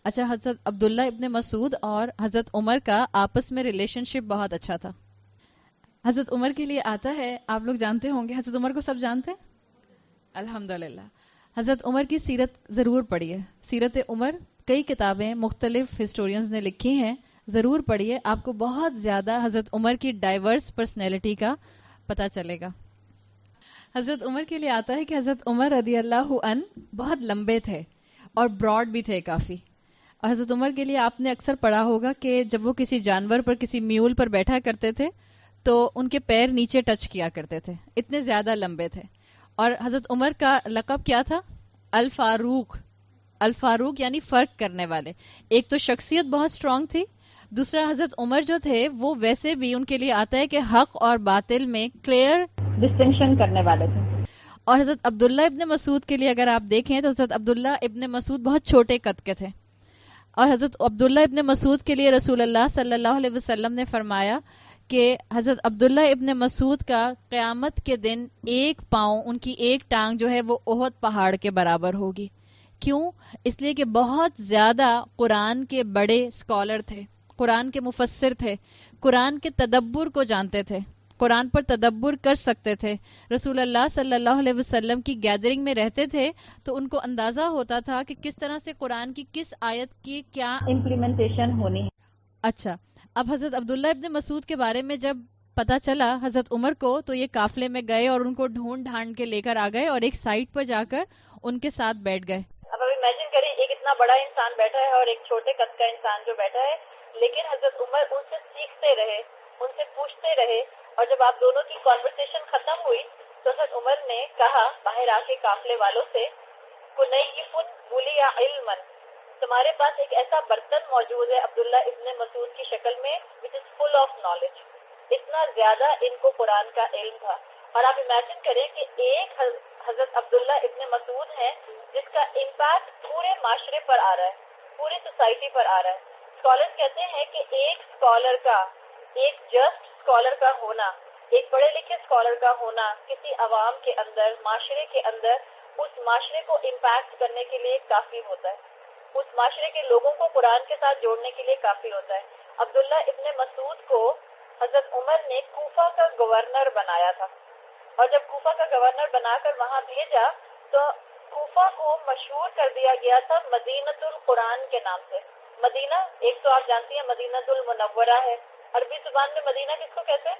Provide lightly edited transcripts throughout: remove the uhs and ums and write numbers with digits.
اچھا، حضرت عبداللہ ابن مسعود اور حضرت عمر کا آپس میں ریلیشن شپ بہت اچھا تھا. حضرت عمر کے لیے آتا ہے، آپ لوگ جانتے ہوں گے، حضرت عمر کو سب جانتے ہیں الحمدللہ. حضرت عمر کی سیرت ضرور پڑھیے، سیرت عمر کئی کتابیں مختلف ہسٹورینز نے لکھی ہیں، ضرور پڑھیے، آپ کو بہت زیادہ حضرت عمر کی ڈائیورس پرسنالٹی کا پتہ چلے گا. حضرت عمر کے لیے آتا ہے کہ حضرت عمر رضی اللہ عنہ بہت لمبے تھے اور براڈ بھی تھے کافی. اور حضرت عمر کے لیے آپ نے اکثر پڑھا ہوگا کہ جب وہ کسی جانور پر، کسی میول پر بیٹھا کرتے تھے تو ان کے پیر نیچے ٹچ کیا کرتے تھے، اتنے زیادہ لمبے تھے. اور حضرت عمر کا لقب کیا تھا؟ الفاروق. الفاروق یعنی فرق کرنے والے. ایک تو شخصیت بہت سٹرونگ تھی، دوسرا حضرت عمر جو تھے وہ ویسے بھی ان کے لیے آتا ہے کہ حق اور باطل میں کلیئر ڈسٹنکشن کرنے والے تھے. اور حضرت عبداللہ ابن مسعود کے لیے اگر آپ دیکھیں تو حضرت عبداللہ ابن مسعود بہت چھوٹے قد کے تھے. اور حضرت عبداللہ ابن مسعود کے لیے رسول اللہ صلی اللہ علیہ وسلم نے فرمایا کہ حضرت عبداللہ ابن مسعود کا قیامت کے دن ایک پاؤں، ان کی ایک ٹانگ جو ہے وہ احد پہاڑ کے برابر ہوگی. کیوں؟ اس لیے کہ بہت زیادہ قرآن کے بڑے اسکالر تھے، قرآن کے مفسر تھے، قرآن کے تدبر کو جانتے تھے، قرآن پر تدبر کر سکتے تھے. رسول اللہ صلی اللہ علیہ وسلم کی گیدرنگ میں رہتے تھے تو ان کو اندازہ ہوتا تھا کہ کس طرح سے قرآن کی کس آیت کی کیا امپلیمنٹیشن ہونی ہے. اچھا، اب حضرت عبداللہ ابن مسعود کے بارے میں جب پتا چلا حضرت عمر کو تو یہ قافلے میں گئے اور ان کو ڈھونڈ ڈھانڈ کے لے کر آ گئے اور ایک سائٹ پر جا کر ان کے ساتھ بیٹھ گئے. اب امیجن کریں ایک اتنا بڑا انسان بیٹھا ہے اور ایک چھوٹے قد کا انسان جو بیٹھا ہے، لیکن حضرت عمر ان سے سیکھتے رہے، ان سے پوچھتے رہے. اور جب آپ دونوں کی کانورسیشن ختم ہوئی تو حضرت عمر نے کہا باہر آ کے قافلے والوں سے، کنیفن بولیا علم، تمہارے پاس ایک ایسا برتن موجود ہے عبداللہ ابن مسعود کی شکل میں وچ از فل آف نالج. اتنا زیادہ ان کو قرآن کا علم تھا. اور آپ امیجن کریں کہ ایک حضرت عبداللہ ابن مسعود ہیں جس کا امپیکٹ پورے معاشرے پر آ رہا ہے، پوری سوسائٹی پر آ رہا ہے. اسکالر کہتے ہیں کہ ایک اسکالر کا، ایک جسٹ اسکالر کا ہونا، ایک پڑھے لکھے اسکالر کا ہونا کسی عوام کے اندر، معاشرے کے اندر، اس معاشرے کو امپیکٹ کرنے کے لیے کافی ہوتا ہے، اس معاشرے کے لوگوں کو قرآن کے ساتھ جوڑنے کے لیے کافی ہوتا ہے. عبداللہ ابن مسعود کو حضرت عمر نے کوفہ کا گورنر بنایا تھا، اور جب کوفہ کا گورنر بنا کر وہاں بھیجا تو کوفہ کو مشہور کر دیا گیا تھا مدینۃ القرآن کے نام سے. مدینہ ایک تو آپ جانتی ہیں مدینۃ المنورہ ہے، عربی زبان میں مدینہ کس کو کہتے ہیں؟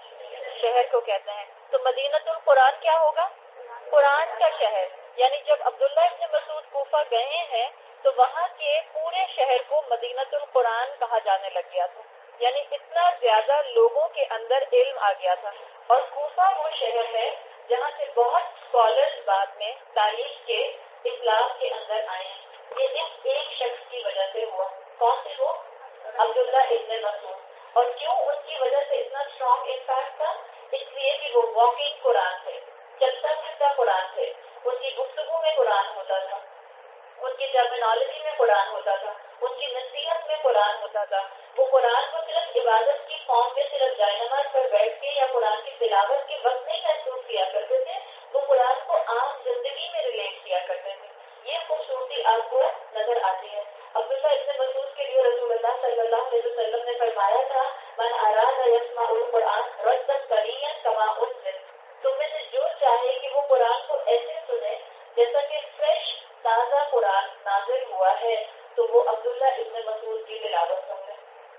شہر کو کہتے ہیں. تو مدینۃ القرآن کیا ہوگا؟ قرآن کا شہر. یعنی جب عبداللہ ابن مسعود کوفہ گئے ہیں تو وہاں کے پورے شہر کو مدینۃ القرآن کہا جانے لگ گیا تھا. یعنی اتنا زیادہ لوگوں کے اندر علم آ گیا تھا. اور کوفہ وہ شہر ہے جہاں سے بہت اسکالرز بعد میں تاریخ کے اصلاح کے اندر آئے ہیں. یہ اس ایک شخص کی وجہ سے ہوا. کون سے وہ؟ عبداللہ ابن مسعود. اور کیوں ان کی وجہ سے اتنا اسٹرانگ امپیکٹ تھا؟ اس لیے کہ وہ واکنگ قرآن تھے، چلتا پھرتا قرآن تھے. ان کی گفتگو میں قرآن ہوتا تھا، ان کی ٹرمینالوجی میں قرآن ہوتا تھا، ان کی نصیحت میں قرآن ہوتا تھا. وہ قرآن کو صرف عبادت کی فارم میں صرف جائے پر بیٹھ کے یا قرآن کی تلاوت کے وقت نہیں محسوس کیا کرتے تھے، وہ قرآن کو عام زندگی میں ریلیٹ کیا کرتے تھے. یہ خوبصورتی آپ کو نظر آتی ہے. عبداللہ ابن مسعود کے لیے رسول اللہ صلی اللہ علیہ وسلم نے فرمایا تھا من اراد یسمع القرآن ردا طریا کما انزل، تم میں سے جو چاہے کہ وہ قرآن کو ایسے سنے جیسا کہ فریش تازہ قرآن نازل ہوا ہے تو وہ عبداللہ ابن مسعود کی تلاوت سن لے.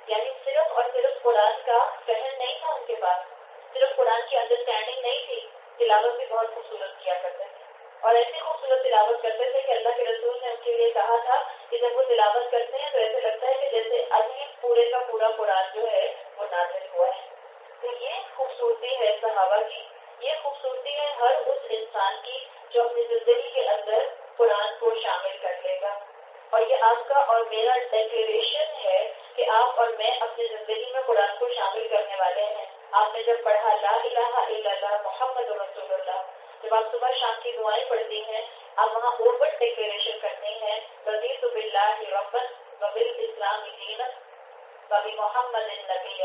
یعنی صرف اور صرف قرآن کا فہم نہیں تھا ان کے پاس، صرف قرآن کی انڈرسٹینڈنگ نہیں تھی، تلاوت بھی بہت خوبصورت کیا کرتے تھے. اور ایسی خوبصورت تلاوت کرتے تھے کہ اللہ کے رسول نے ان کے لیے کہا تھا کہ جب وہ تلاوت کرتے ہیں تو ایسے لگتا ہے کہ جیسے ابھی پورے کا پورا قرآن جو ہے وہ نازل ہوا ہے. تو یہ خوبصورتی ہے صحابہ کی، یہ خوبصورتی ہے ہر اس انسان کی جو اپنی زندگی کے اندر قرآن کو شامل کر لے گا. اور یہ آپ کا اور میرا ڈیکلیریشن ہے کہ آپ اور میں اپنی زندگی میں قرآن کو شامل کرنے والے ہیں. آپ نے جب پڑھا لا الہ الا اللہ محمد رسول اللہ، جب آپ صبح شام کی دعائیں پڑھتی ہیں آپ وہاں اوپن ڈیکلیریشن کرتی ہیں رضیت باللہ ربا وبالاسلام دینا وبمحمد النبی.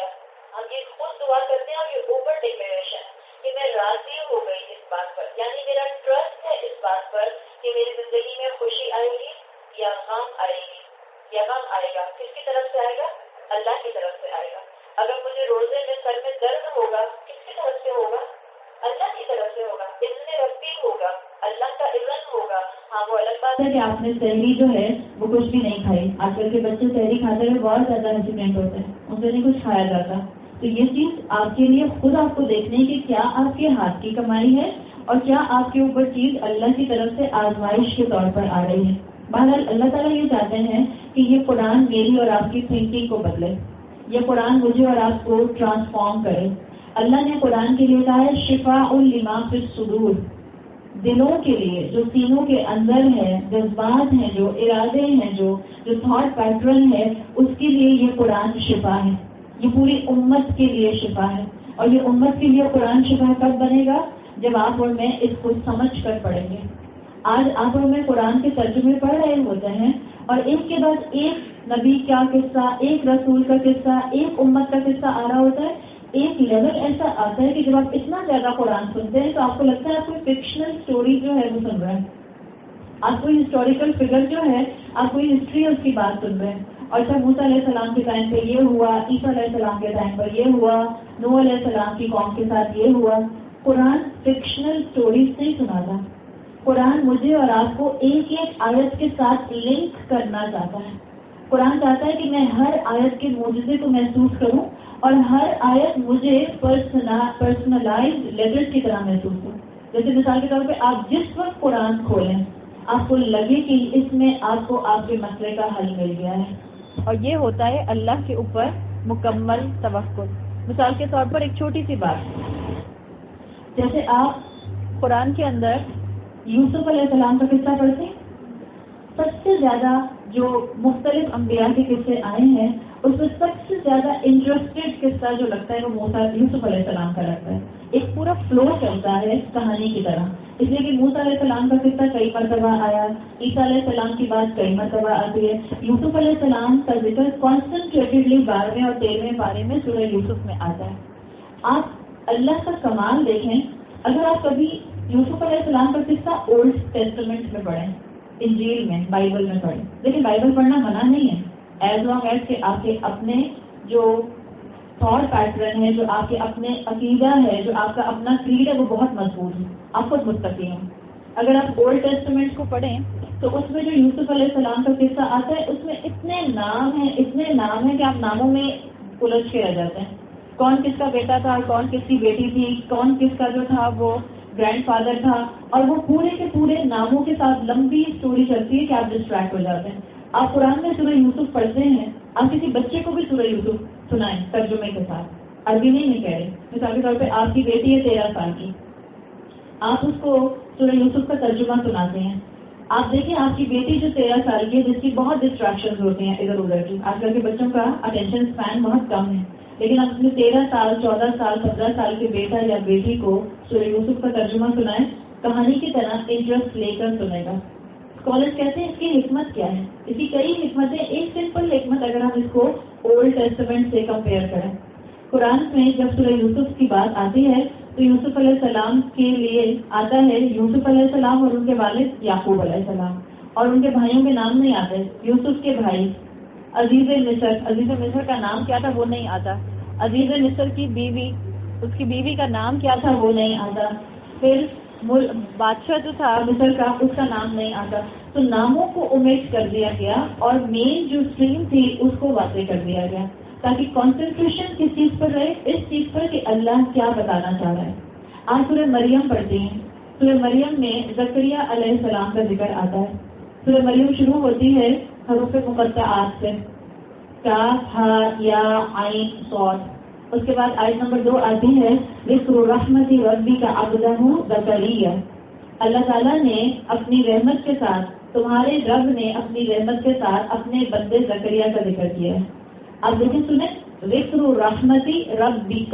ہم یہ خود دعا کرتے ہیں اور یہ اوپن ڈیکلیریشن کہ میں راضی ہو گئی اس بات پر، یعنی میرا ٹرسٹ ہے اس بات پر کہ میری زندگی میں خوشی آئے گی یا غم آئے گی، یا غم آئے گا، کس کی طرف سے آئے گا؟ اللہ کی طرف سے آئے گا. اگر مجھے روزے میں سر میں درد ہوگا، کس کی طرف سے ہوگا؟ اللہ کی طرف سے ہوگا. اذن ربی ہوگا، اللہ کا اذن ہوگا. ہاں وہ الگ بات ہے کہ آپ نے سحری جو ہے وہ کچھ بھی نہیں کھائی. آج کل کے بچے سحری کھاتے ہوئے بہت زیادہ ہیسیٹنٹ ہوتے ہیں، ان سے نہیں کچھ کھایا جاتا. تو یہ چیز آپ کے لیے خود آپ کو دیکھنے کی کیا آپ کے ہاتھ کی کمائی ہے اور کیا آپ کے اوپر چیز اللہ کی طرف سے آزمائش کے طور پر آ رہی ہے. بہرحال اللہ تعالیٰ یہ چاہتے ہیں کہ یہ قرآن میری اور آپ کی تھنکنگ کو بدلے، یہ قرآن مجھے اور آپ کو ٹرانسفارم کرے. اللہ نے قرآن کے لیے کہا ہے شفاء لما فی الصدور، دلوں کے لیے جو سینوں کے اندر ہے، جذبات ہیں، جو ارادے ہیں، جو تھاٹ پیٹرن ہے، اس کے لیے یہ قرآن شفا ہے. یہ پوری امت کے لیے شفا ہے. اور یہ امت کے لیے قرآن شفا کب بنے گا؟ جب آپ اور میں اس کو سمجھ کر پڑھیں گے. آج آپ اور میں قرآن کے ترجمے پڑھ رہے ہوتے ہیں اور ایک کے بعد ایک نبی کا قصہ، ایک رسول کا قصہ، ایک امت کا قصہ آ رہا ہوتا ہے. ایک لیول ایسا آتا ہے کہ جب آپ اتنا زیادہ قرآن سنتے ہیں تو آپ کو لگتا ہے آپ کوئی فکشنل اسٹوری جو ہے وہ سن رہے ہیں، آپ کوئی ہسٹوریکل فگر جو ہے، آپ کوئی ہسٹری اس کی بات سن رہے ہیں. اور اچھا موسیٰ علیہ السلام کے ٹائم پہ یہ ہوا، عیسیٰ علیہ السلام کے ٹائم پر یہ ہوا، نوح علیہ السلام کی قوم کے ساتھ یہ ہوا. قرآن فکشنل اسٹوریز نہیں سناتا. قرآن مجھے اور آپ کو ایک ایک آیت کے ساتھ لنک کرنا چاہتا ہے. قرآن چاہتا ہے کہ میں ہر آیت کے معجزے کو محسوس کروں اور ہر آیت مجھے پرسنلائز لیٹر کی طرح محسوس ہو. جیسے مثال کے طور پہ آپ جس وقت قرآن کھولیں آپ کو لگے کہ اس میں آپ کو آپ کے مسئلے کا حل مل گیا ہے. اور یہ ہوتا ہے اللہ کے اوپر مکمل توکل. مثال کے طور پر ایک چھوٹی سی بات، جیسے آپ قرآن کے اندر یوسف علیہ السلام کا قصہ پڑھتے ہیں. سب سے زیادہ جو مختلف انبیاء کے قصے آئے ہیں اس میں سب سے زیادہ انٹرسٹڈ قصہ جو لگتا ہے وہ موسیٰ یوسف علیہ السلام کا لگتا ہے. ایک پورا فلو چلتا ہے کہانی کی طرح، اس لیے کہ موسیٰ علیہ السلام کا قصہ کئی مرتبہ آیا، عیسیٰ علیہ السلام کی بات کئی مرتبہ آتی ہے. یوسف علیہ السلام کا ذکر کانسنٹریٹڈلی 12ویں اور 13ویں پارے میں سورہ یوسف میں آتا ہے. آپ اللہ کا کمال دیکھیں، اگر آپ کبھی یوسف علیہ السلام کا قصہ اولڈ ٹیسٹمنٹ میں پڑھیں، انجیل میں، بائبل میں پڑھیں. لیکن بائبل پڑھنا منع نہیں ہے، ایز لانگ ایز کہ آپ کے اپنے جو تھاٹ پیٹرن ہے، جو آپ کے اپنے عقیدہ ہے، جو آپ کا اپنا کریڈ ہے وہ بہت مضبوط ہے، آپ خود متقی ہیں. اگر آپ اولڈ ٹیسٹمنٹ کو پڑھیں تو اس میں جو یوسف علیہ السلام کا قصہ آتا ہے اس میں اتنے نام ہیں کہ آپ ناموں میں الجھ کے رہ جاتے ہیں. کون کس کا بیٹا تھا، کون کس کی بیٹی تھی، کون کس کا جو تھا وہ گرینڈ فادر تھا، اور وہ پورے کے پورے ناموں کے ساتھ لمبی اسٹوری چلتی ہے کہ آپ ڈسٹریکٹ ہو جاتے ہیں. آپ قرآن میں سورہ یوسف پڑھتے ہیں، آپ کسی بچے کو بھی سورہ یوسف سنائیں ترجمے کے ساتھ، عربی نہیں کہہ رہے. مثال کے طور پہ آپ کی بیٹی ہے 13 سال کی، آپ اس کو سورہ یوسف کا ترجمہ سناتے ہیں. آپ دیکھیں آپ کی بیٹی جو 13 سال کی ہے، جس کی بہت ڈسٹریکشن ہوتی ہیں ادھر ادھر کی، آج کل کے بچوں کا اٹینشن اسپین بہت کم ہے، لیکن آپ اپنے 13 سال 14 سال 15 سال کے بیٹا یا بیٹی کو سورہ یوسف کا ترجمہ سنائیں، کہانی کی طرح انٹرسٹ لے کر سنے گا. اسکالرز کہتے ہیں اس کی حکمت کیا ہے؟ اس کی کئی حکمتیں. ایک سمپل حکمت اگر ہم اس کو اولڈ ٹیسٹمنٹ سے کمپیئر کریں، قرآن میں جب سورہ یوسف کی بات آتی ہے تو یوسف علیہ السلام کے لیے آتا ہے یوسف علیہ السلام اور ان کے والد یعقوب علیہ السلام، اور ان کے بھائیوں کے نام نہیں آتے. یوسف کے بھائی عزیز مصر کا نام کیا تھا وہ نہیں آتا. عزیز مصر کی بیوی، اس کی بیوی کا نام کیا تھا وہ نہیں آتا. پھر بادشاہ جو تھا مصر کا اس کا نام نہیں آتا. تو ناموں کو اومیٹ کر دیا گیا اور مین جو اسٹریم تھی اس کو واضح کر دیا گیا تاکہ کانسنٹریشن کس چیز پر رہے، اس چیز پر کہ اللہ کیا بتانا چاہ رہا ہے. آج سورہ مریم پڑھتے ہیں. سورہ مریم میں زکریا علیہ السلام کا ذکر آتا ہے. سورہ مریم شروع ہوتی ہے حروف مقطعات سے، کاف ہا یا عین صاد. اس کے بعد آیت نمبر 2 آتی ہے ذکر رحمت ربی کا عبدہ زکریا. اللہ تعالیٰ نے اپنی رحمت کے ساتھ، تمہارے رب نے اپنی رحمت کے ساتھ اپنے بندے زکریا کا ذکر کیا ہے. آپ دیکھیں سنیں، ذکر رحمتی ربی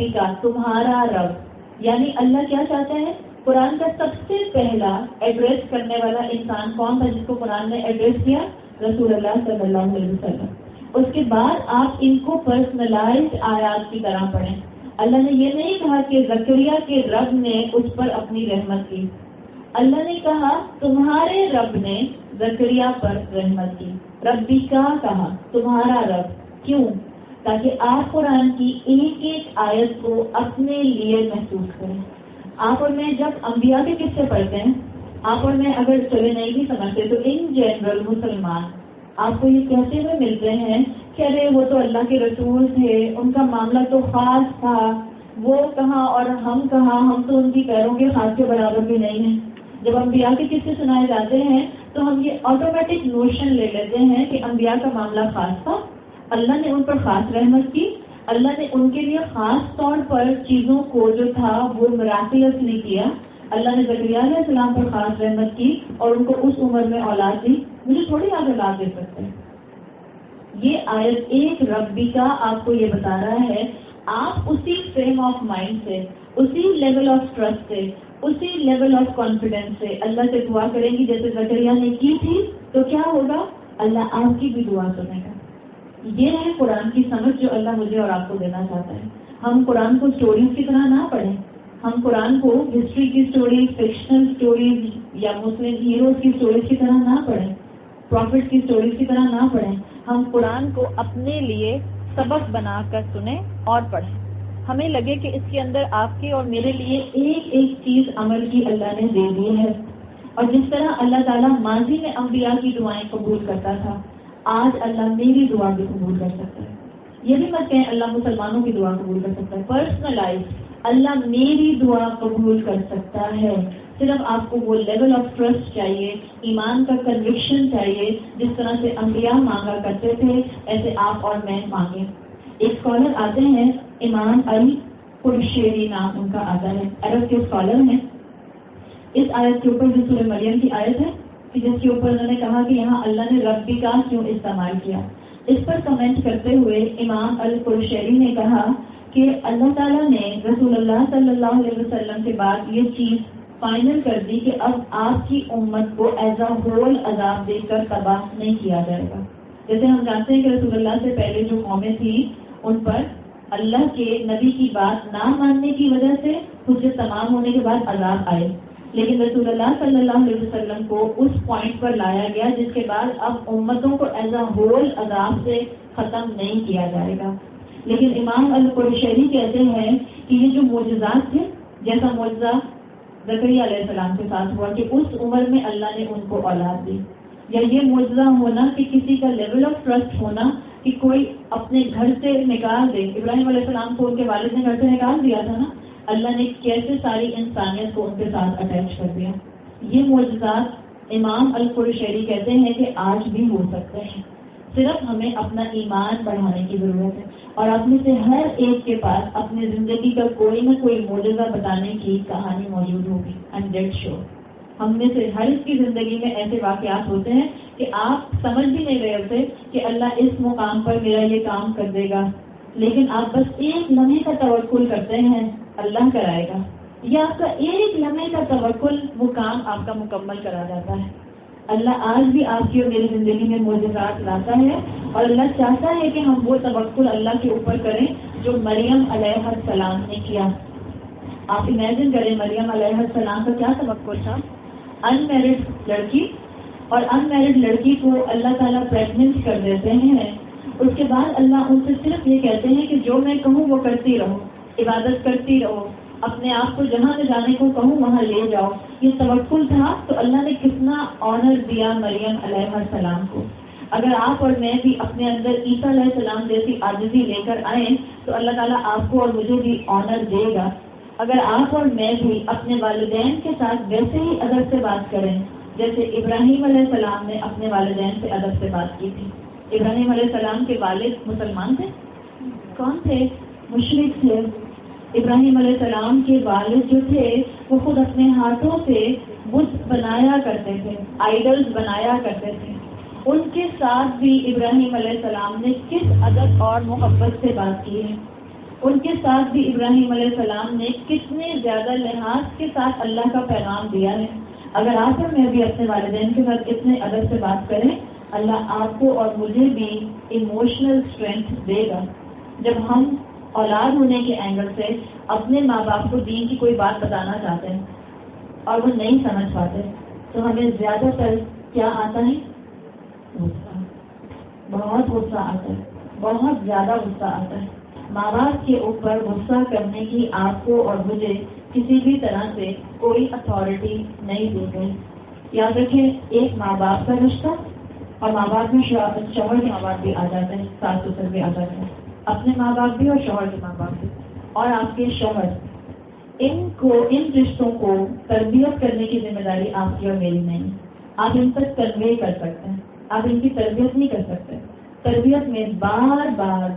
کا تمہارا رب. یعنی اللہ کیا چاہتا ہے؟ قرآن کا سب سے پہلا ایڈریس کرنے والا انسان کون تھا جس کو قرآن نے ایڈریس کیا؟ رسول اللہ صلی اللہ علیہ وسلم. اس کے بعد آپ ان کو پرسنلائز آیات کی طرح پڑھیں. اللہ نے یہ نہیں کہا کہ زکریا کے رب نے اس پر اپنی رحمت کی. اللہ نے کہا تمہارے رب نے زکریا پر رحمت کی. ربی کا کہا تمہارا رب. کیوں؟ تاکہ آپ قرآن کی ایک ایک آیت کو اپنے لیے محسوس کریں. آپ اور میں جب انبیاء کے قصے پڑھتے ہیں، آپ اور میں اگر چلے نہیں بھی سمجھتے تو ان جنرل مسلمان آپ کو یہ کہتے ہوئے ملتے ہیں کہ ارے وہ تو اللہ کے رسول تھے، ان کا معاملہ تو خاص تھا، وہ کہاں اور ہم کہاں، ہم تو ان کی پیروں کے خاص کے برابر بھی نہیں ہیں. جب انبیاء کے قصے سنائے جاتے ہیں تو ہم یہ آٹومیٹک نوشن لے لیتے ہیں کہ انبیاء کا معاملہ خاص تھا، اللہ نے ان پر خاص رحمت کی، اللہ نے ان کے لیے خاص طور پر چیزوں کو جو تھا وہ مراکلس نہیں کیا. اللہ نے زکریا علیہ السلام پر خاص رحمت کی اور ان کو اس عمر میں اولاد دی. مجھے تھوڑی آج اولاد دے سکتے ہیں. یہ آیت ایک ربی کا آپ کو یہ بتا رہا ہے. آپ اسی فریم آف مائنڈ سے، اسی لیول آف ٹرسٹ سے، اسی لیول آف کانفیڈینس سے اللہ سے دعا کریں گی جیسے زکریا نے کی تھی. تو کیا ہوگا؟ اللہ آپ کی بھی دعا سنے گا. یہ ہے قرآن کی سمجھ جو اللہ مجھے اور آپ کو دینا چاہتا ہے. ہم قرآن کو اسٹوریز کی طرح نہ پڑھیں، ہم قرآن کو ہسٹری کی اسٹوریز، فکشنل اسٹوریز یا مسلم ہیروز کی اسٹوریز کی طرح نہ پڑھیں، پروفٹ کی اسٹوریز کی طرح نہ پڑھیں. ہم قرآن کو اپنے لیے سبق بنا کر سنیں اور پڑھیں. ہمیں لگے کہ اس کے اندر آپ کے اور میرے لیے ایک ایک چیز عمل کی اللہ نے دے دی ہے. اور جس طرح اللہ تعالیٰ ماضی میں انبیاء کی دعائیں قبول کرتا تھا، آج اللہ میری دعا بھی قبول کر سکتا ہے. یہ بھی مت کہیں اللہ مسلمانوں کی دعا قبول کر سکتا ہے. پرسنلائز اللہ میری دعا قبول کر سکتا ہے. صرف آپ کو وہ لیول آف ٹرسٹ چاہیے، ایمان کا کنوکشن چاہیے. جس طرح سے انبیاء مانگا کرتے تھے ایسے آپ اور میں مانگیں. ایک اسکالر آتے ہیں امام القرشیری نام ان کا آتا ہے، عرب کے اسکالر ہیں. اس آیت کے اوپر جو سورہ مریم کی آیت ہے کہ جس کے اوپر انہوں نے کہا کہ یہاں اللہ نے ربی کا کیوں استعمال کیا، اس پر کمنٹ کرتے ہوئے امام القرشیری نے کہا کہ اللہ تعالیٰ نے رسول اللہ صلی اللہ علیہ وسلم کے بعد یہ چیز فائنل کر دی کہ اب آپ کی امت کو ایز اے ہول عذاب دے کر تباہ نہیں کیا جائے گا. جیسے ہم جانتے ہیں کہ رسول اللہ سے پہلے جو قومیں تھیں ان پر اللہ کے نبی کی بات نہ ماننے کی وجہ سے حجت تمام ہونے کے بعد عذاب آئے، لیکن رسول اللہ صلی اللہ علیہ وسلم کو اس پوائنٹ پر لایا گیا جس کے بعد اب امتوں کو ایز اے ہول عذاب سے ختم نہیں کیا جائے گا. لیکن امام القرشیری کہتے ہیں کہ یہ جو معجزات تھے، جیسا معجزہ زکریا علیہ السلام کے ساتھ ہوا کہ اس عمر میں اللہ نے ان کو اولاد دی، یا یہ معجزہ ہونا کہ کسی کا لیول آف ٹرسٹ ہونا کہ کوئی اپنے گھر سے نکال دے. ابراہیم علیہ السلام کو ان کے والد نے گھر سے نکال دیا تھا نا، اللہ نے کیسے ساری انسانیت کو ان کے ساتھ اٹیچ کر دیا. یہ معجزات امام القرشیری کہتے ہیں کہ آج بھی ہو سکتے ہیں. صرف ہمیں اپنا ایمان بڑھانے کی ضرورت ہے، اور آپ میں سے ہر ایک کے پاس اپنی زندگی کا کوئی نہ کوئی معجزہ بتانے کی کہانی موجود ہوگی. اینڈ دیٹ شو ہم میں سے ہر ایک کی زندگی میں ایسے واقعات ہوتے ہیں کہ آپ سمجھ بھی نہیں رہے ہوتے کہ اللہ اس مقام پر میرا یہ کام کر دے گا، لیکن آپ بس ایک لمحے کا توکل کرتے ہیں اللہ کرائے گا، یا آپ کا ایک لمحے کا توکل وہ کام آپ کا مکمل کرا جاتا ہے. اللہ آج بھی آپ کی اور میری زندگی میں معجزات لاتا ہے، اور اللہ چاہتا ہے کہ ہم وہ توکل اللہ کے اوپر کریں جو مریم علیہ السلام نے کیا. آپ امیجن کریں مریم علیہ السلام کا کیا توکل تھا. ان میرڈ لڑکی، اور ان میرڈ لڑکی کو اللہ تعالیٰ پریگننٹ کر دیتے ہیں. اس کے بعد اللہ ان سے صرف یہ کہتے ہیں کہ جو میں کہوں وہ کرتی رہو، عبادت کرتی رہو، اپنے آپ کو جہاں سے جانے کو کہوں وہاں لے جاؤ. یہ توکل تھا. تو اللہ نے کتنا آنر دیا مریم علیہ السلام کو. اگر آپ اور میں بھی اپنے اندر عیسیٰ علیہ السلام جیسی عاجزی لے کر آئیں تو اللہ تعالیٰ آپ کو اور مجھے بھی آنر دے گا. اگر آپ اور میں بھی اپنے والدین کے ساتھ ویسے ہی ادب سے بات کریں جیسے ابراہیم علیہ السلام نے اپنے والدین سے ادب سے بات کی تھی. ابراہیم علیہ السلام کے والد مسلمان تھے؟ کون تھے؟ مشرک تھے. ابراہیم علیہ السلام کے والد جو تھے وہ خود اپنے ہاتھوں سے بت بنایا کرتے تھے، آئیڈلز بنایا کرتے تھے. ان کے ساتھ بھی ابراہیم علیہ السلام نے کس ادب اور محبت سے بات کی ہے. ان کے ساتھ بھی ابراہیم علیہ السلام نے کتنے زیادہ لحاظ کے ساتھ اللہ کا پیغام دیا ہے. اگر آپ اور میں بھی اپنے والدین کے ساتھ اتنے ادب سے بات کریں اللہ آپ کو اور مجھے بھی ایموشنل اسٹرینتھ دے گا. جب ہم اولاد ہونے کے اینگل سے اپنے ماں باپ کو دین کی کوئی بات بتانا چاہتے ہیں اور وہ نہیں سمجھ پاتے تو ہمیں زیادہ تر کیا آتا ہے؟ غصہ. بہت غصہ آتا ہے, بہت زیادہ غصہ آتا ہے. ماں باپ کے اوپر غصہ کرنے کی آپ کو اور مجھے کسی بھی طرح سے کوئی اتھارٹی نہیں دی گئی. یاد رکھیں, ایک ماں باپ کا رشتہ, اور ماں باپ میں شوہر کے ماں باپ بھی آ جاتے ہیں, ساس سسر بھی آ جاتے ہیں, اپنے ماں باپ بھی اور شوہر کے ماں باپ بھی, اور آپ کے شوہر. ان رشتوں کو تربیت کرنے کی ذمہ داری آپ کی اور میری نہیں. آپ ان پر کنوے کر سکتے ہیں, آپ ان کی تربیت نہیں کر سکتے. تربیت میں بار بار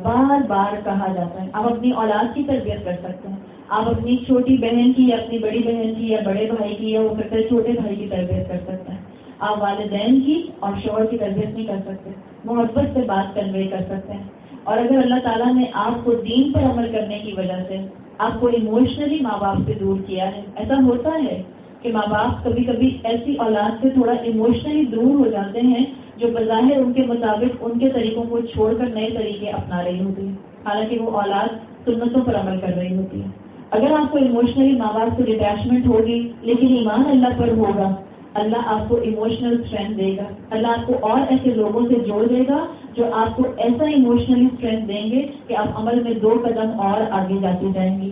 کہا جاتا ہے. آپ اپنی اولاد کی تربیت کر سکتے ہیں, آپ اپنی چھوٹی بہن کی یا اپنی بڑی بہن کی یا بڑے بھائی کی یا ہو سکتا ہے چھوٹے بھائی کی تربیت کر سکتے ہیں. آپ والدین کی اور شوہر کی تربیت نہیں کر سکتے. محبت سے بات کنوے کر سکتے ہیں. اور اگر اللہ تعالیٰ نے آپ کو دین پر عمل کرنے کی وجہ سے آپ کو ایموشنلی ماں باپ سے دور کیا ہے, ایسا ہوتا ہے کہ ماں باپ کبھی کبھی ایسی اولاد سے تھوڑا ایموشنلی دور ہو جاتے ہیں جو بظاہر ان کے مطابق ان کے طریقوں کو چھوڑ کر نئے طریقے اپنا رہی ہوتی ہے, حالانکہ وہ اولاد سنتوں پر عمل کر رہی ہوتی ہے. اگر آپ کو ایموشنلی ماں باپ سے ڈیٹیچمنٹ ہوگی لیکن ایمان اللہ پر ہوگا, اللہ آپ کو ایموشنل اسٹرینتھ دے گا. اللہ آپ کو اور ایسے لوگوں سے جوڑ دے گا جو آپ کو ایسا ایموشنلی اسٹرینتھ دیں گے کہ آپ عمل میں 2 قدم اور آگے جاتی جائیں گی.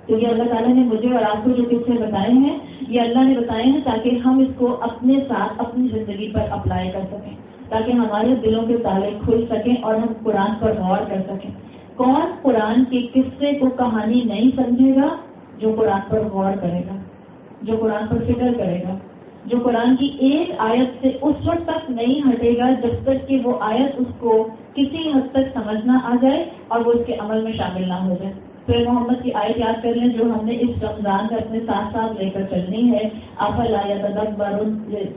تو یہ اللہ تعالیٰ نے مجھے اور آپ کو جو قصے بتائے ہیں, یہ اللہ نے بتائے ہیں تاکہ ہم اس کو اپنے ساتھ اپنی زندگی پر اپلائی کر سکیں, تاکہ ہمارے دلوں کے تالے کھل سکیں اور ہم قرآن پر غور کر سکیں. کون قرآن کے قصے کو کہانی نہیں سمجھے گا؟ جو قرآن پر غور کرے گا, جو قرآن پر فکر کرے گا, جو قرآن کی ایک آیت سے اس وقت تک نہیں ہٹے گا جب تک کہ وہ آیت اس کو کسی حد تک سمجھنا آ جائے اور وہ اس کے عمل میں شامل نہ ہو جائے. پھر محمد کی آیت یاد کر لیں جو ہم نے اس رمضان سے اپنے ساتھ ساتھ لے کر چلنی ہے. افلا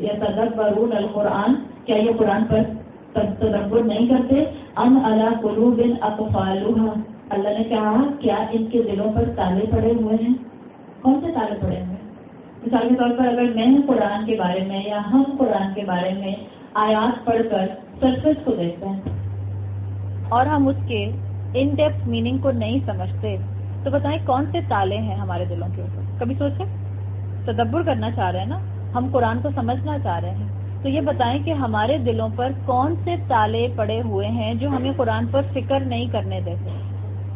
یتدبرون القرآن, کیا یہ قرآن پر تدبر نہیں کرتے؟ ام علی قلوب اقفالها, اللہ نے کہا کیا ان کے دلوں پر تالے پڑے ہوئے ہیں؟ کون سے تالے پڑے ہوئے ہیں؟ مثال کے طور پر اگر میں قرآن کے بارے میں یا ہم قرآن کے بارے میں آیات پڑھ کر سرفیس کو دیکھتے ہیں اور ہم اس کے ان ڈیپتھ میننگ کو نہیں سمجھتے, تو بتائیں کون سے تالے ہیں ہمارے دلوں کے اوپر؟ کبھی سوچیں, تدبر کرنا چاہ رہے ہیں نا, ہم قرآن کو سمجھنا چاہ رہے ہیں, تو یہ بتائیں کہ ہمارے دلوں پر کون سے تالے پڑے ہوئے ہیں جو ہمیں قرآن پر فکر نہیں کرنے دیتے؟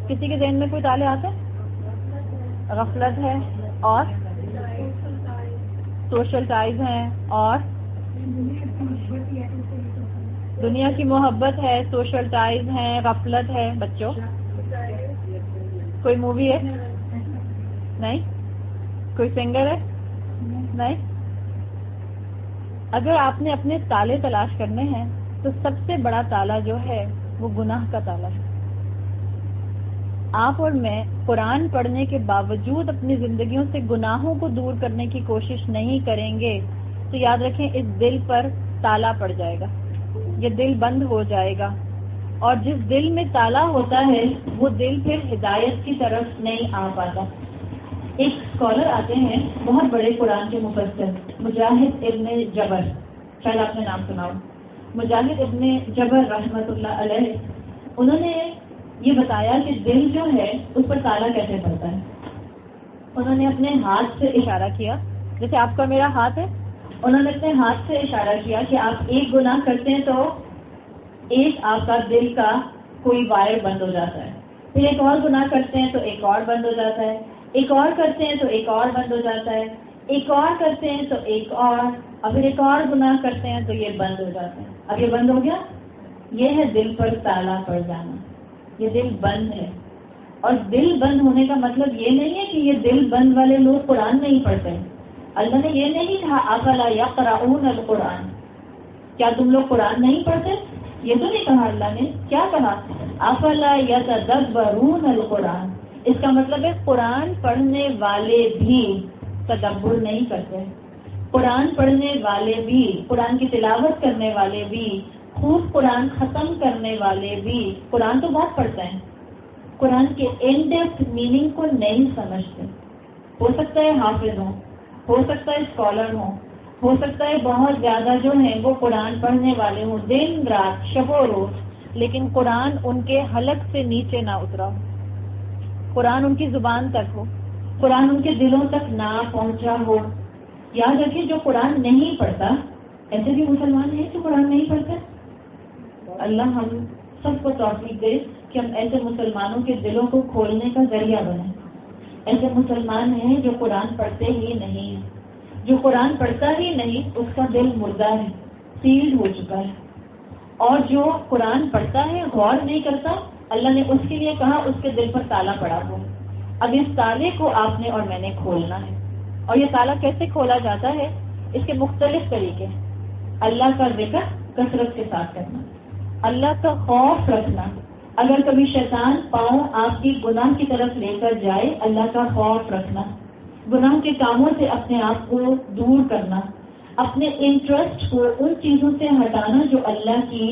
کسی کے ذہن میں کوئی تالے آتے ہیں؟ غفلت ہے, اور سوشل ٹائز ہیں, اور دنیا کی محبت ہے, سوشل ٹائز ہیں, غفلت ہے. بچوں کوئی مووی ہے نہیں؟ کوئی سنگر ہے نہیں؟ اگر آپ نے اپنے تالے تلاش کرنے ہیں تو سب سے بڑا تالا جو ہے وہ گناہ کا تالا ہے. آپ اور میں قرآن پڑھنے کے باوجود اپنی زندگیوں سے گناہوں کو دور کرنے کی کوشش نہیں کریں گے تو یاد رکھیں اس دل پر تالا پڑ جائے گا, یہ دل بند ہو جائے گا, اور جس دل میں تالا ہوتا ہے وہ دل پھر ہدایت کی طرف نہیں آ پاتا. ایک اسکالر آتے ہیں, بہت بڑے قرآن کے مفسر, مجاہد ابن جبر, شاید آپ نے نام سنا ہو. مجاہد ابن جبر رحمۃ اللہ علیہ, انہوں نے یہ بتایا کہ دل جو ہے اس پر تالا کیسے پڑتا ہے. انہوں نے اپنے ہاتھ سے اشارہ کیا, جیسے آپ کا میرا ہاتھ ہے, انہوں نے اپنے ہاتھ سے اشارہ کیا کہ آپ ایک گناہ کرتے ہیں تو ایک آپ کا دل کا کوئی وائر بند ہو جاتا ہے, پھر ایک اور گناہ کرتے ہیں تو ایک اور بند ہو جاتا ہے, ایک اور کرتے ہیں تو ایک اور بند ہو جاتا ہے, ایک اور کرتے ہیں تو ایک اور پھر ایک اور گناہ کرتے ہیں تو یہ بند ہو جاتا ہے. اب یہ بند ہو گیا, یہ ہے دل پر تالا پڑ جانا, یہ دل بند ہے. اور دل بند ہونے کا مطلب یہ نہیں ہے کہ یہ دل بند والے لوگ قرآن نہیں پڑھتے. اللہ نے یہ نہیں کہا افلا یقرؤون القرآن, کیا تم لوگ قرآن نہیں پڑھتے؟ یہ تو نہیں کہا اللہ نے. کیا کہا؟ افلا یتدبرون القرآن. اس کا مطلب ہے قرآن پڑھنے والے بھی تدبر نہیں کرتے. قرآن پڑھنے والے بھی, قرآن کی تلاوت کرنے والے بھی, خوب قرآن ختم کرنے والے بھی قرآن تو بہت پڑھتے ہیں, قرآن کے ان ڈیپتھ میننگ کو نہیں سمجھتے. ہو سکتا ہے حافظ ہوں, ہو سکتا ہے اسکالر ہوں, ہو سکتا ہے بہت زیادہ جو ہیں وہ قرآن پڑھنے والے ہوں دن رات شب و روز, لیکن قرآن ان کے حلق سے نیچے نہ اترا ہو, قرآن ان کی زبان تک ہو, قرآن ان کے دلوں تک نہ پہنچا ہو. یاد رکھیں جو قرآن نہیں پڑھتا، ایسے بھی مسلمان ہیں جو قرآن نہیں پڑھتے. اللہ ہم سب کو توفیق دے کہ ہم ایسے مسلمانوں کے دلوں کو کھولنے کا ذریعہ بنیں. ایسے مسلمان ہیں جو قرآن پڑھتے ہی نہیں ہیں. جو قرآن پڑھتا ہی نہیں اس کا دل مردہ ہے، سیلڈ ہو چکا ہے. اور جو قرآن پڑھتا ہے غور نہیں کرتا، اللہ نے اس کے لیے کہا اس کے دل پر تالا پڑا ہوا. اب اس تالے کو آپ نے اور میں نے کھولنا ہے. اور یہ تالا کیسے کھولا جاتا ہے؟ اس کے مختلف طریقے ہیں. اللہ کا ذکر کثرت کے ساتھ کرنا، اللہ کا خوف رکھنا. اگر کبھی شیطان پاؤں آپ کی گناہ کی طرف لے کر جائے، اللہ کا خوف رکھنا، گناہ کے کاموں سے اپنے آپ کو دور کرنا، اپنے انٹرسٹ کو ان چیزوں سے ہٹانا جو اللہ کی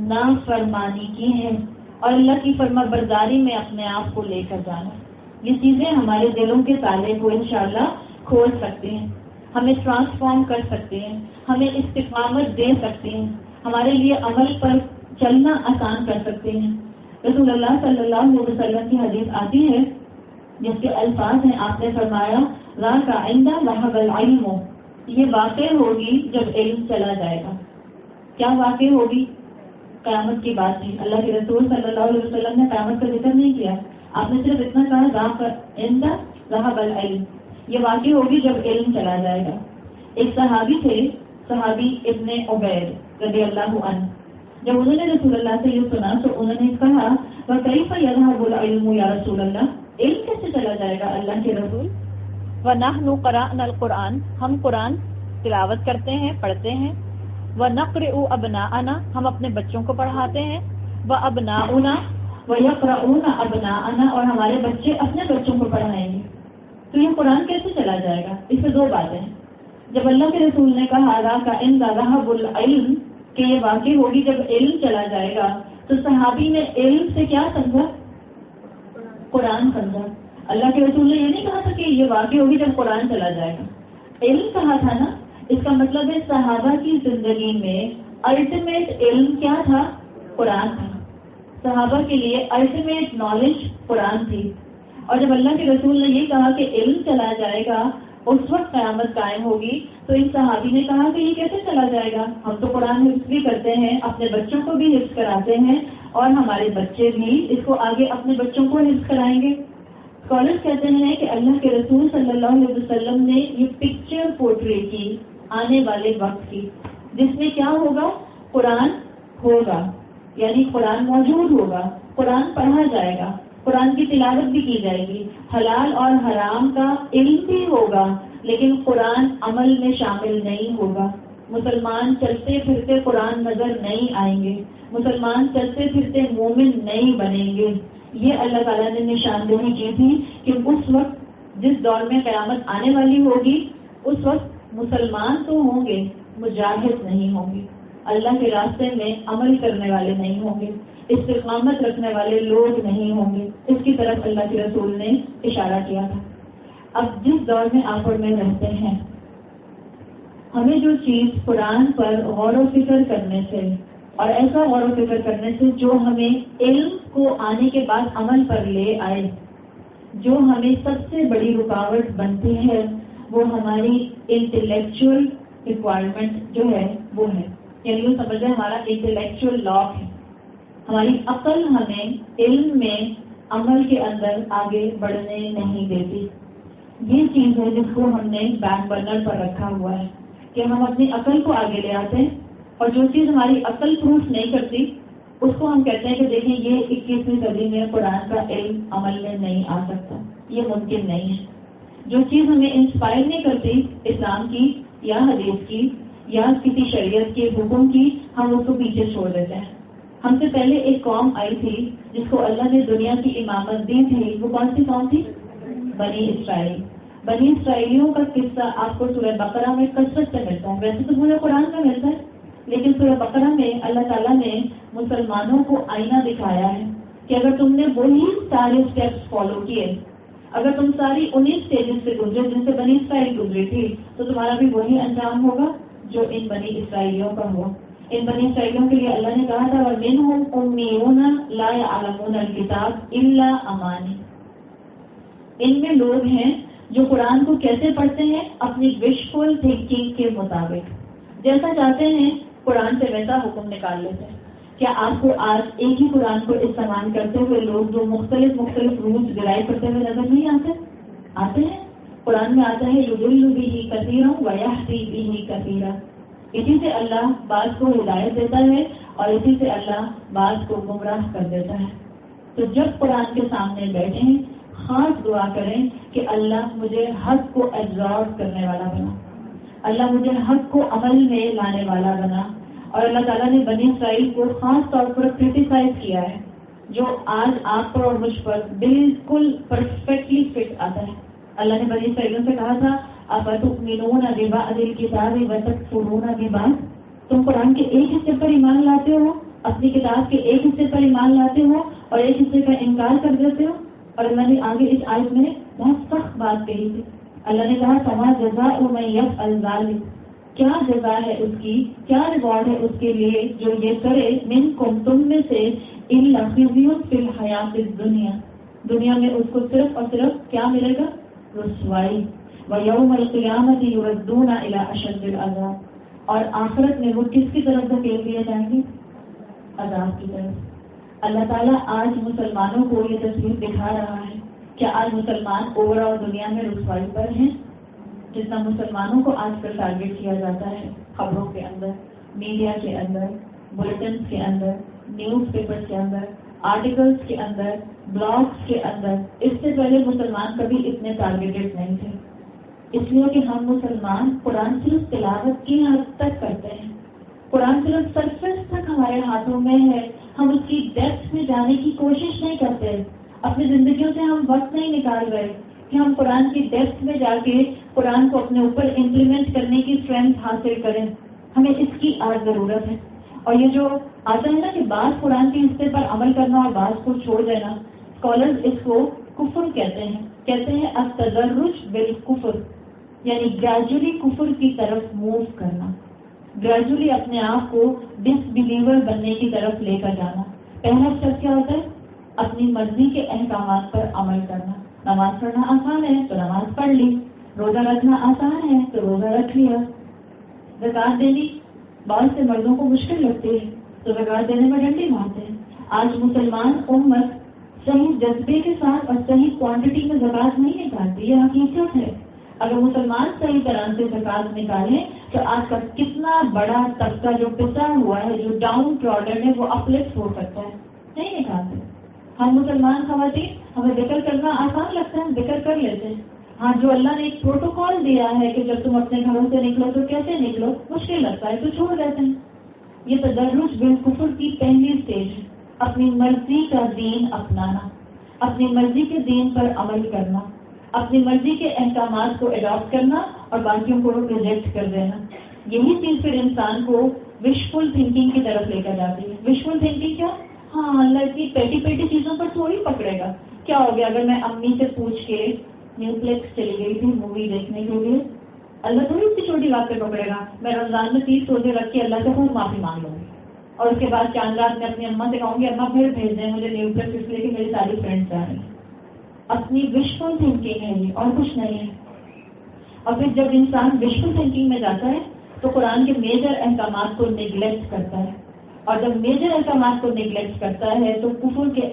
نافرمانی کی ہیں، اور اللہ کی فرما برداری میں اپنے آپ کو لے کر جانا. یہ چیزیں ہمارے دلوں کے تالے کو انشاءاللہ کھول سکتے ہیں، ہمیں ٹرانسفارم کر سکتے ہیں، ہمیں استقامت دے سکتے ہیں، ہمارے لیے عمل پر چلنا آسان کر سکتے ہیں. رسول اللہ صلی اللہ علیہ وسلم کی حدیث آتی ہے جس کے الفاظ ہیں، آپ نے فرمایا لا کا آئندہ ذهب العلم، یہ واقع ہوگی جب علم چلا جائے گا. کیا واقع ہوگی؟ قیامت کی بات تھی. اللہ کے رسول صلی اللہ علیہ وسلم نے قیامت کا ذکر نہیں کیا، آپ نے صرف اتنا کہا لا کا آئندہ ذهب العلم، یہ واقع ہوگی جب علم چلا جائے گا. ایک صحابی تھے، صحابی ابن عبید رضی اللہ عنہ. جب انہوں نے رسول اللہ سے یہ سنا تو انہوں نے کہا وَكَيْفَ يَذْهَبُ الْعِلْمُ يَا رسول اللہ، علم کیسے چلا جائے گا اللہ کے رسول؟ وَنَحْنُ قَرَأْنَا الْقُرْآنَ، ہم قرآن تلاوت کرتے ہیں، پڑھتے ہیں. وَنَقْرِئُ أَبْنَاءَنَا، ہم اپنے بچوں کو پڑھاتے ہیں. وَأَبْنَاؤُنَا وَيَقْرَؤُونَ أَبْنَاءَنَا، اور ہمارے بچے اپنے بچوں کو پڑھائیں گے. تو یہ قرآن کیسے چلا جائے گا؟ اس میں دو باتیں ہیں. جب اللہ کے رسول نے کہا لا کا عند ذهب العلم، کہ یہ واقع ہوگی جب علم چلا جائے گا، تو صحابی نے علم سے کیا سمجھا؟ قرآن سمجھا. اللہ کے رسول نے یہ نہیں کہا تھا کہ یہ واقع ہوگی جب قرآن چلا جائے گا، علم کہا تھا نا. اس کا مطلب ہے صحابہ کی زندگی میں الٹیمیٹ علم کیا تھا؟ قرآن تھا. صحابہ کے لیے الٹیمیٹ نالج قرآن تھی. اور جب اللہ کے رسول نے یہ کہا کہ علم چلا جائے گا، اس وقت قیامت قائم ہوگی، تو ان صحابی نے کہا کہ یہ کیسے چلا جائے گا؟ ہم تو قرآن حفظ بھی کرتے ہیں، اپنے بچوں کو بھی حفظ کراتے ہیں، اور ہمارے بچے بھی اس کو آگے اپنے بچوں کو حفظ کرائیں گے. اسکالرز کہتے ہیں کہ اللہ کے رسول صلی اللہ علیہ وسلم نے یہ پکچر پورٹری کی آنے والے وقت کی، جس میں کیا ہوگا؟ قرآن ہوگا، یعنی قرآن موجود ہوگا، قرآن پڑھا جائے گا، قرآن کی تلاوت بھی کی جائے گی، حلال اور حرام کا علم بھی ہوگا، لیکن قرآن عمل میں شامل نہیں ہوگا. مسلمان چلتے پھرتے قرآن نظر نہیں آئیں گے، مسلمان چلتے پھرتے مومن نہیں بنیں گے. یہ اللہ تعالیٰ نے نشاندہی کی تھی کہ اس وقت جس دور میں قیامت آنے والی ہوگی، اس وقت مسلمان تو ہوں گے، مجاہد نہیں ہوں گے، اللہ کے راستے میں عمل کرنے والے نہیں ہوں گے، استقامت رکھنے والے لوگ نہیں ہوں گے. اس کی طرف اللہ کے رسول نے اشارہ کیا تھا. اب جس دور میں آپ اور میں رہتے ہیں، ہمیں جو چیز قرآن پر غور و فکر کرنے سے، اور ایسا غور و فکر کرنے سے جو ہمیں علم کو آنے کے بعد عمل پر لے آئے، جو ہمیں سب سے بڑی رکاوٹ بنتی ہے، وہ ہماری انٹلیکچوئل ریکوائرمنٹ جو ہے وہ ہے. یعنی وہ سمجھے ہمارا انٹلیکچوئل لاک ہے. ہماری عقل ہمیں علم میں عمل کے اندر آگے بڑھنے نہیں دیتی. یہ چیز ہے جس کو ہم نے بیک برنر پر رکھا ہوا ہے کہ ہم اپنی عقل کو آگے لے آتے ہیں، اور جو چیز ہماری عقل پروف نہیں کرتی اس کو ہم کہتے ہیں کہ دیکھیں یہ 21ویں صدی میں قرآن کا علم عمل میں نہیں آ سکتا، یہ ممکن نہیں ہے. جو چیز ہمیں انسپائر نہیں کرتی اسلام کی یا حدیث کی یا کسی شریعت کے حکم کی، ہم اس کو پیچھے چھوڑ دیتے ہیں. ہم سے پہلے ایک قوم آئی تھی جس کو اللہ نے دنیا کی امامت دی تھی. وہ کون سی قوم تھی؟ بنی اسرائیل. بنی اسرائیلیوں کا قصہ آپ کو سورہ بقرہ میں کثرت سے ملتا ہے. ویسے تو پورے قرآن کا ملتا ہے، لیکن سورہ بقرہ میں اللہ تعالیٰ نے مسلمانوں کو آئینہ دکھایا ہے کہ اگر تم نے وہی سارے اسٹیپس فالو کیے، اگر تم ساری 19 اسٹیجز سے گزرے جن سے بنی اسرائیل گزری تھی، تو تمہارا بھی وہی انجام ہوگا جو ان بنی اسرائیلیوں کا ہوا. ان بنی اسرائیلیوں کے لیے اللہ نے کہا تھا وَمِنْهُمْ أُمِّيُّونَ لَا يَعْلَمُونَ الْكِتَابَ إِلَّا أَمَانِي. ان میں لوگ ہیں جو قرآن کو کیسے پڑھتے ہیں؟ اپنی وشفل تھنکنگ کے مطابق، جیسا چاہتے ہیں قرآن سے ویسا حکم نکال لیتے ہیں۔ کیا آپ کو آج ایک ہی قرآن کو استعمال کرتے ہوئے لوگ جو مختلف رولز ڈرائیو کرتے ہوئے نظر نہیں آتے ہیں؟ قرآن میں آتا ہے یضل بہ کثیرا ویہدی بہ کثیرا، اسی سے اللہ بعض کو ہدایت دیتا ہے اور اسی سے اللہ بعض کو گمراہ کر دیتا ہے۔ تو جب قرآن کے سامنے بیٹھیں خاص دعا کریں کہ اللہ مجھے حق کو ایبزارب کرنے والا بنا، اللہ مجھے حق کو عمل میں لانے والا بنا۔ اور اللہ تعالیٰ نے بنی اسرائیل کو خاص طور پر کرٹیسائز کیا ہے، جو آج آپ پر اور مجھ پر بالکل پرفیکٹلی فٹ آتا ہے۔ اللہ نے بنی اسرائیلوں سے کہا تھا افتؤمنون ببعض الکتاب وتکفرون ببعض، تم قرآن کے ایک حصے پر ایمان لاتے ہو، اپنی کتاب کے ایک حصے پر ایمان لاتے ہو اور ایک حصے کا انکار کر دیتے ہو۔ اور اللہ نے آگے اس آیت میں بہت سخت بات کہی تھی، اللہ نے کہا فما جزاء من یفعل ذلک، کیا جزا ہے اس کی، کیا ریوارڈ ہے اس کے لیے جو یہ کرے، منکم تم میں سے، الا خزی فی الحیات الدنیا، دنیا میں اس کو صرف اور صرف کیا ملے گا؟ رسوائی، ویوم القیامۃ یردون الی اشد العذاب، اور آخرت میں وہ کس کی طرف دھکیل دیے جائیں گے؟ عذاب کی طرف۔ اللہ تعالیٰ آج مسلمانوں کو یہ تصویر دکھا رہا ہے، کیا آج مسلمان اوور آل دنیا میں رسوائی پر ہیں؟ جتنا مسلمانوں کو آج کل ٹارگیٹ کیا جاتا ہے خبروں کے اندر، میڈیا کے اندر، بلیٹنز کے اندر، نیوز پیپر کے اندر، آرٹیکلز کے اندر، بلاگز کے اندر، اس سے پہلے مسلمان کبھی اتنے ٹارگیٹڈ نہیں تھے، اس لیے کہ ہم مسلمان قرآن صرف تلاوت کی حد تک کرتے ہیں، قرآن صرف سرفیس تک ہمارے ہاتھوں میں ہے، ہم اس کی ڈیپتھ میں جانے کی کوشش نہیں کرتے، اپنی زندگیوں سے ہم وقت نہیں نکال رہے کہ ہم قرآن کی ڈیپتھ میں جا کے قرآن کو اپنے اوپر امپلیمنٹ کرنے کی اسٹرینتھ حاصل کریں، ہمیں اس کی آج ضرورت ہے۔ اور یہ جو آتا ہے نا کہ بعض قرآن کے حصے پر عمل کرنا اور بعض کو چھوڑ دینا، اسکالرز اس کو کفر کہتے ہیں التدرج بالکفر، یعنی گریجولی کفر کی طرف موو کرنا، گریجولی اپنے آپ کو ڈس بلیور بننے کی طرف لے کر جانا۔ پہلا اسٹیپ کیا ہوتا ہے؟ اپنی مرضی کے احکامات پر عمل کرنا۔ نماز پڑھنا آسان ہے تو نماز پڑھ لی، روزہ رکھنا آسان ہے تو روزہ رکھ لیا، زکوٰۃ دینی بہت سے مردوں کو مشکل لگتی ہے تو زکوٰۃ دینے میں ڈنڈی مارتے ہیں۔ آج مسلمان امت صحیح جذبے کے ساتھ اور صحیح کوانٹٹی میں زکوٰۃ نہیں نکالتی، یہ حقیقت ہے۔ اگر مسلمان صحیح طرح سے زکوٰۃ نکالیں تو آج کا کتنا بڑا طبقہ جو پسا ہوا ہے، جو ڈاؤن ٹراڈن ہے، وہ اپلفٹ ہو سکتا ہے، نہیں نکالتے۔ ہم مسلمان خواتین، ہمیں ذکر کرنا آسان لگتا ہے، ہم ذکر کر لیتے ہیں۔ ہاں، جو اللہ نے ایک پروٹوکال دیا ہے کہ جب تم اپنے گھروں سے نکلو تو کیسے نکلو، مشکل لگتا ہے تو چھوڑ دیتے ہیں۔ یہ تدرج بالکفر کی پہلی اسٹیج ہے، اپنی مرضی کا دین اپنانا، اپنی مرضی کے دین پر عمل کرنا، اپنی مرضی کے احکامات کو اڈاپٹ کرنا اور باقیوں کو ریجیکٹ کر دینا۔ یہی چیز پھر انسان کو وشفل تھنکنگ کی طرف لے کر جاتی ہے۔ وشفل تھنکنگ کیا؟ ہاں، اللہ اتنی پیٹی چیزوں پر تھوڑی پکڑے گا۔ کیا ہو گیا اگر میں امی سے پوچھ کے نیو پلیکس چلی گئی تھی مووی دیکھنے کے لیے، اللہ تھوڑی اتنی چھوٹی بات پہ پکڑے گا۔ میں رمضان میں 30 روزے رکھ کے اللہ سے خوب معافی مانگ لوں گی اور اس کے بعد چاند رات میں اپنی اماں سے کہوں گی اماں پھر بھیج دیں مجھے نیو پلیکس، اس لیے کہ میری ساری فرینڈس آ رہی ہیں۔ اپنی وشفل تھنکنگ ہے یہ، اور کچھ نہیں ہے۔ اور پھر جب انسان وشفل تھنکنگ میں جاتا ہے تو قرآن کے میجر احکامات کو نیگلیکٹ کرتا ہے، اور جب میجر احکامات کو نیگلیکٹ کرتا ہے تو کفر کے